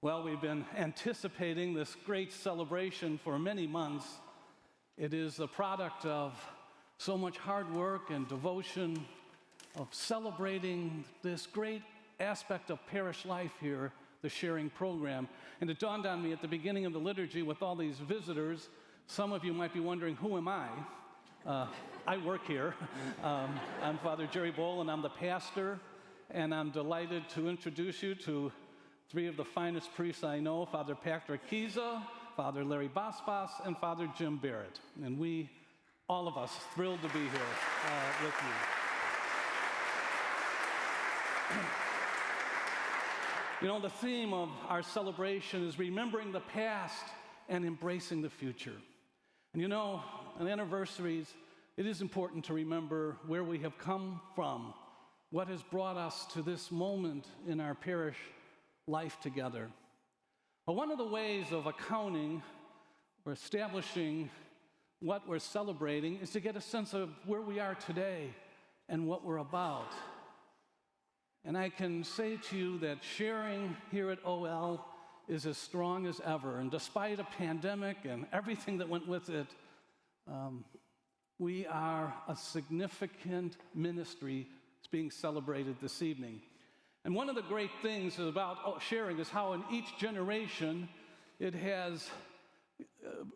Well, we've been anticipating this great celebration for many months. It is the product of so much hard work and devotion of celebrating this great aspect of parish life here, the sharing program. And it dawned on me at the beginning of the liturgy with all these visitors. Some of you might be wondering, who am I? I work here. I'm Father Jerry Boland. I'm the pastor, and I'm delighted to introduce you to three of the finest priests I know, Father Patrick Kiza, Father Larry Baspas, and Father Jim Barrett. And we, all of us, thrilled to be here with you. You know, the theme of our celebration is remembering the past and embracing the future. And you know, on anniversaries, it is important to remember where we have come from, what has brought us to this moment in our parish life together. But one of the ways of accounting or establishing what we're celebrating is to get a sense of where we are today and what we're about. And I can say to you that sharing here at OL is as strong as ever. And despite a pandemic and everything that went with it, we are a significant ministry that's being celebrated this evening. And one of the great things about sharing is how in each generation it has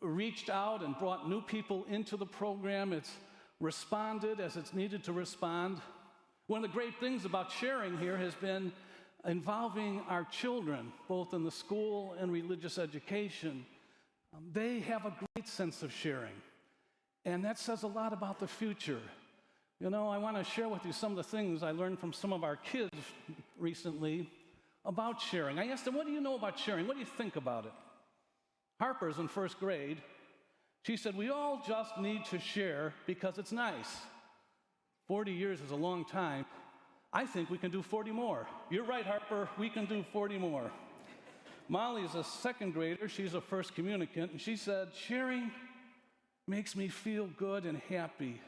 reached out and brought new people into the program. It's responded as it's needed to respond. One of the great things about sharing here has been involving our children, both in the school and religious education. They have a great sense of sharing, and that says a lot about the future. You know, I want to share with you some of the things I learned from some of our kids recently about sharing. I asked them, what do you know about sharing? What do you think about it? Harper's in first grade. She said, we all just need to share because it's nice. 40 years is a long time. I think we can do 40 more. You're right, Harper, we can do 40 more. Molly's a second grader. She's a first communicant, and she said, sharing makes me feel good and happy.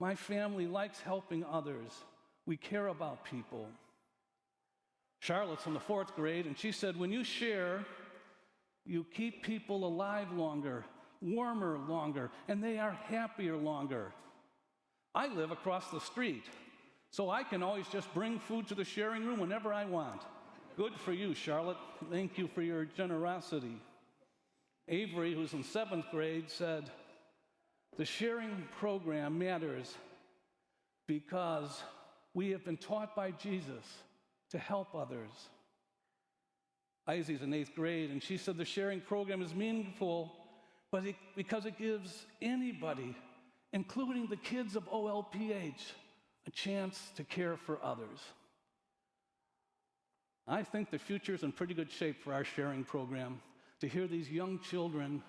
My family likes helping others. We care about people. Charlotte's in the fourth grade, and she said, when you share, you keep people alive longer, warmer longer, and they are happier longer. I live across the street, so I can always just bring food to the sharing room whenever I want. Good for you, Charlotte. Thank you for your generosity. Avery, who's in seventh grade, said, the sharing program matters because we have been taught by Jesus to help others. Izzy's in eighth grade, and she said the sharing program is meaningful because it gives anybody, including the kids of OLPH, a chance to care for others. I think the future is in pretty good shape for our sharing program. To hear these young children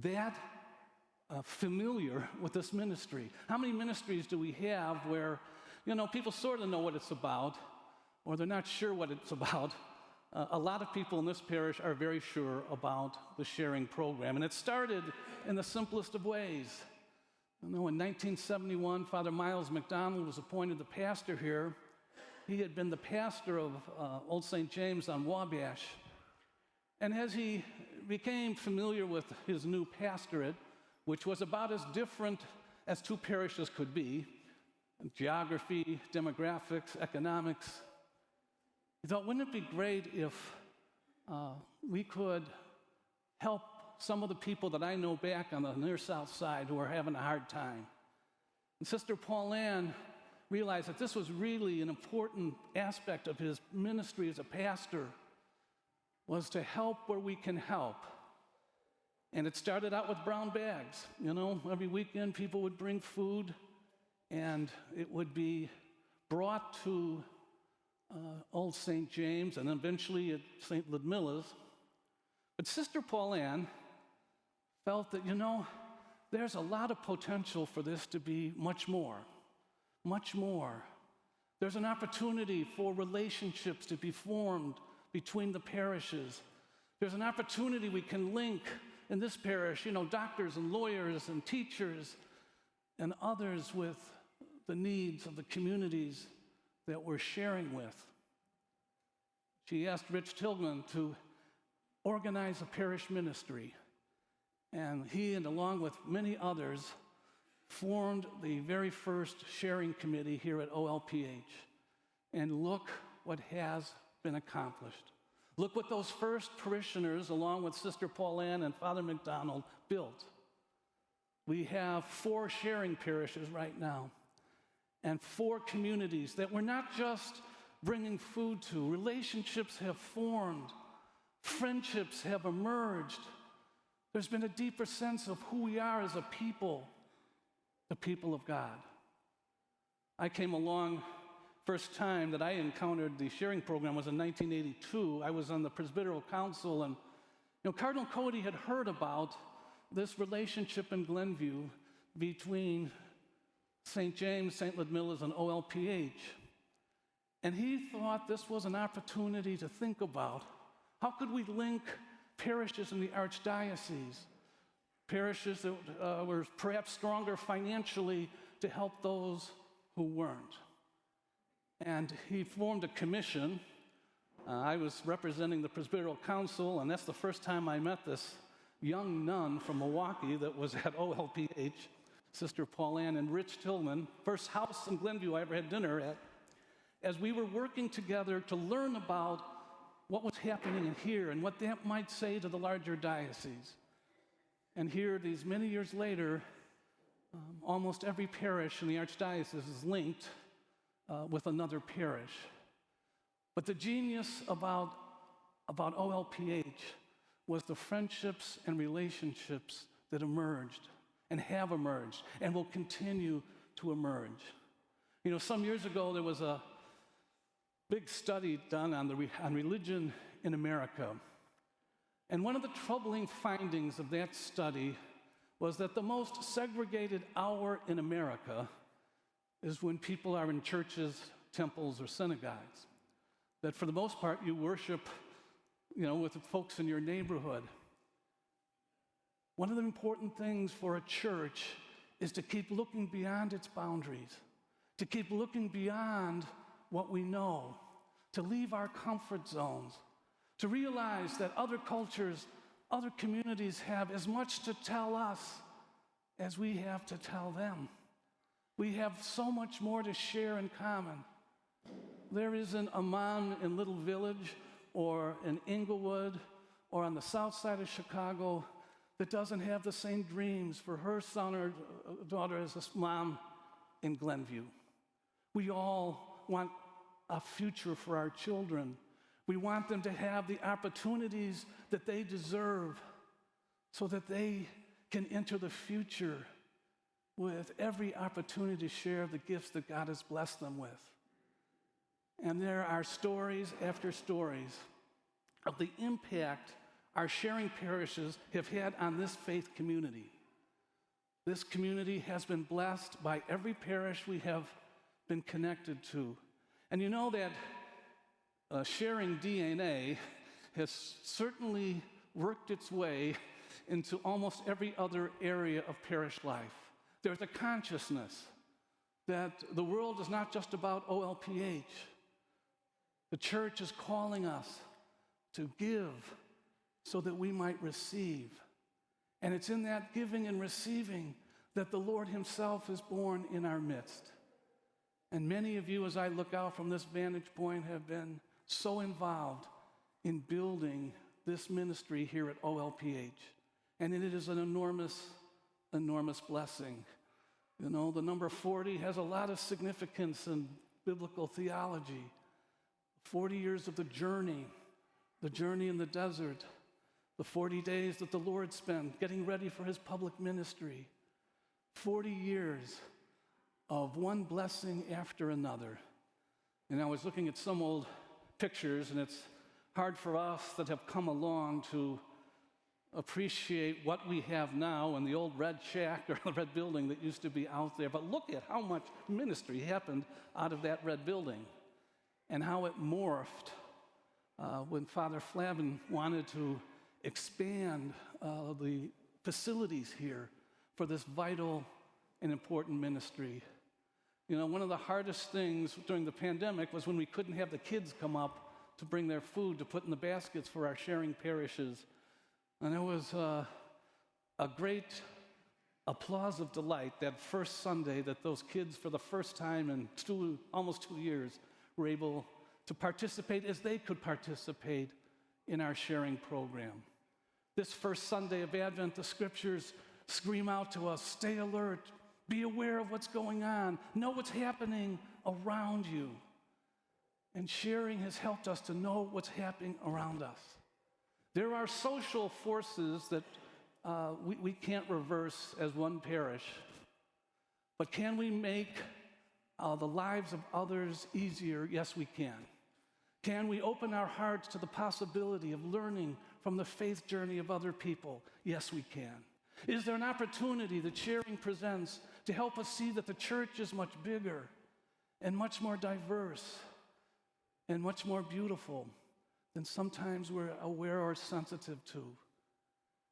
that familiar with this ministry. How many ministries do we have where, you know, people sort of know what it's about, or they're not sure what it's about? A lot of people in this parish are very sure about the sharing program, and it started in the simplest of ways. You know, in 1971, Father Miles McDonald was appointed the pastor here. He had been the pastor of Old St. James on Wabash, and as he became familiar with his new pastorate, which was about as different as two parishes could be, geography, demographics, economics. He thought, wouldn't it be great if we could help some of the people that I know back on the near south side who are having a hard time? And Sister Pauline realized that this was really an important aspect of his ministry as a pastor, was to help where we can help. And it started out with brown bags. You know, every weekend people would bring food, and it would be brought to Old St. James and eventually at St. Ludmilla's. But Sister Pauline felt that, you know, there's a lot of potential for this to be much more, much more. There's an opportunity for relationships to be formed between the parishes. There's an opportunity we can link in this parish, you know, doctors and lawyers and teachers and others with the needs of the communities that we're sharing with. She asked Rich Tillman to organize a parish ministry. And he, and along with many others, formed the very first sharing committee here at OLPH. And look what has been accomplished. Look what those first parishioners, along with Sister Boland and Father McDonald, built. We have 4 sharing parishes right now, and 4 communities that we're not just bringing food to. Relationships have formed. Friendships have emerged. There's been a deeper sense of who we are as a people, the people of God. I came along, first time that I encountered the sharing program was in 1982. I was on the Presbyteral Council, and Cardinal Cody had heard about this relationship in Glenview between St. James, St. Ludmilla's, and OLPH. And he thought this was an opportunity to think about how could we link parishes in the archdiocese, parishes that were perhaps stronger financially to help those who weren't. And he formed a commission. I was representing the Presbyteral Council, and that's the first time I met this young nun from Milwaukee that was at OLPH, Sister Pauline and Rich Tillman, first house in Glenview I ever had dinner at, as we were working together to learn about what was happening in here and what that might say to the larger diocese. And here, these many years later, almost every parish in the archdiocese is linked with another parish. But the genius about OLPH was the friendships and relationships that emerged and have emerged and will continue to emerge. Some years ago, there was a big study done on religion in America. And one of the troubling findings of that study was that the most segregated hour in America is when people are in churches, temples, or synagogues. That for the most part, you worship, with the folks in your neighborhood. One of the important things for a church is to keep looking beyond its boundaries, to keep looking beyond what we know, to leave our comfort zones, to realize that other cultures, other communities have as much to tell us as we have to tell them. We have so much more to share in common. There isn't a mom in Little Village or in Inglewood or on the south side of Chicago that doesn't have the same dreams for her son or daughter as a mom in Glenview. We all want a future for our children. We want them to have the opportunities that they deserve so that they can enter the future with every opportunity to share the gifts that God has blessed them with. And there are stories after stories of the impact our sharing parishes have had on this faith community. This community has been blessed by every parish we have been connected to. And you know that sharing DNA has certainly worked its way into almost every other area of parish life. There's a consciousness that the world is not just about OLPH. The church is calling us to give so that we might receive. And it's in that giving and receiving that the Lord himself is born in our midst. And many of you, as I look out from this vantage point, have been so involved in building this ministry here at OLPH. And it is an enormous, enormous blessing. The number 40 has a lot of significance in biblical theology. 40 years of the journey in the desert, the 40 days that the Lord spent getting ready for his public ministry, 40 years of one blessing after another. And I was looking at some old pictures, and it's hard for us that have come along to appreciate what we have now and the old red shack or the red building that used to be out there. But look at how much ministry happened out of that red building and how it morphed when Father Flavin wanted to expand the facilities here for this vital and important ministry. One of the hardest things during the pandemic was when we couldn't have the kids come up to bring their food to put in the baskets for our sharing parishes. And it was a great applause of delight that first Sunday that those kids, for the first time in almost 2 years, were able to participate as they could participate in our sharing program. This first Sunday of Advent, the scriptures scream out to us, stay alert, be aware of what's going on, know what's happening around you. And sharing has helped us to know what's happening around us. There are social forces that we can't reverse as one parish, but can we make the lives of others easier? Yes, we can. Can we open our hearts to the possibility of learning from the faith journey of other people? Yes, we can. Is there an opportunity that sharing presents to help us see that the church is much bigger and much more diverse and much more beautiful than sometimes we're aware or sensitive to?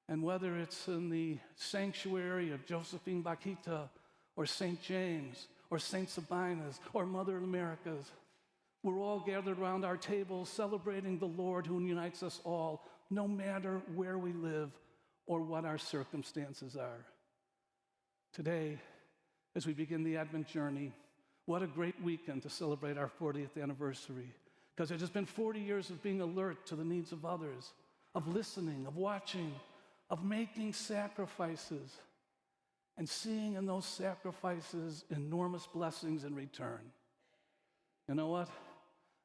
And whether it's in the sanctuary of Josephine Bakhita or St. James or St. Sabina's or Mother America's, we're all gathered around our table celebrating the Lord who unites us all, no matter where we live or what our circumstances are. Today, as we begin the Advent journey, what a great weekend to celebrate our 40th anniversary, because it has been 40 years of being alert to the needs of others, of listening, of watching, of making sacrifices, and seeing in those sacrifices enormous blessings in return. You know what?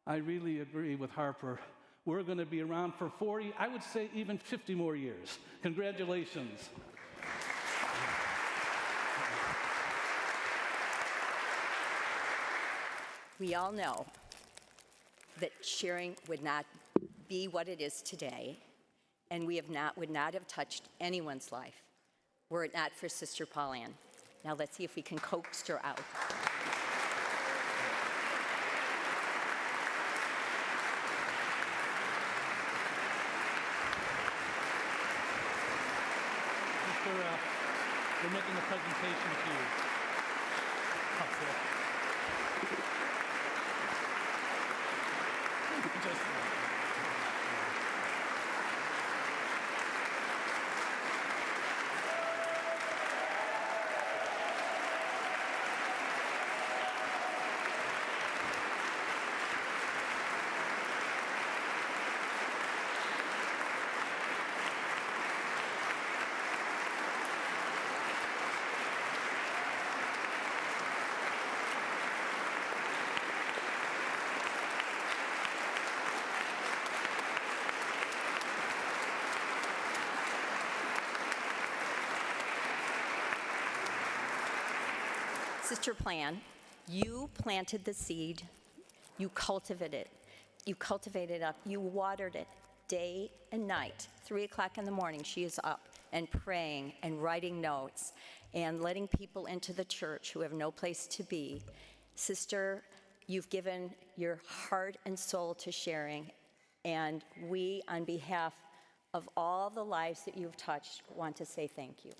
I really agree with Harper. We're going to be around for 40, I would say even 50 more years. Congratulations. We all know that sharing would not be what it is today, and would not have touched anyone's life were it not for Sister Boland. Now let's see if we can coax her out. We're making a presentation to you. Sister Plan, you planted the seed, you cultivated it up, you watered it day and night. 3 o'clock in the morning, she is up and praying and writing notes and letting people into the church who have no place to be. Sister, you've given your heart and soul to sharing, and we, on behalf of all the lives that you've touched, want to say thank you.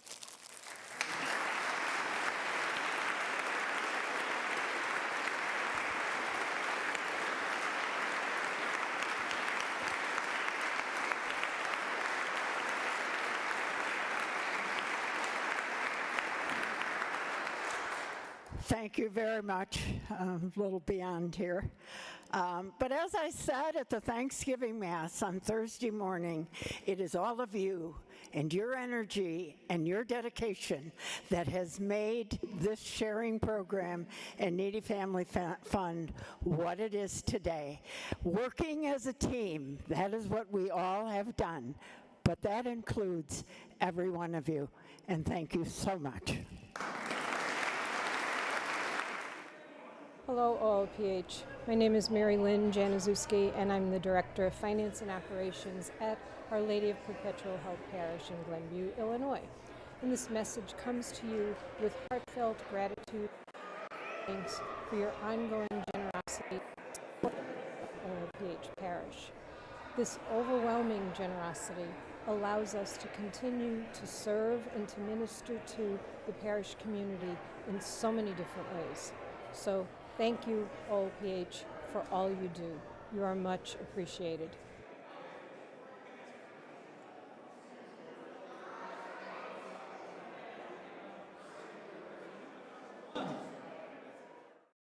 Thank you very much. A little beyond here. But as I said at the Thanksgiving Mass on Thursday morning, it is all of you and your energy and your dedication that has made this sharing program and Needy Family Fund what it is today. Working as a team, that is what we all have done, but that includes every one of you, and thank you so much. Hello, OLPH. My name is Mary Lynn Januszewski, and I'm the Director of Finance and Operations at Our Lady of Perpetual Help Parish in Glenview, Illinois. And this message comes to you with heartfelt gratitude and thanks for your ongoing generosity for OLPH Parish. This overwhelming generosity allows us to continue to serve and to minister to the parish community in so many different ways. So thank you, OLPH, for all you do. You are much appreciated.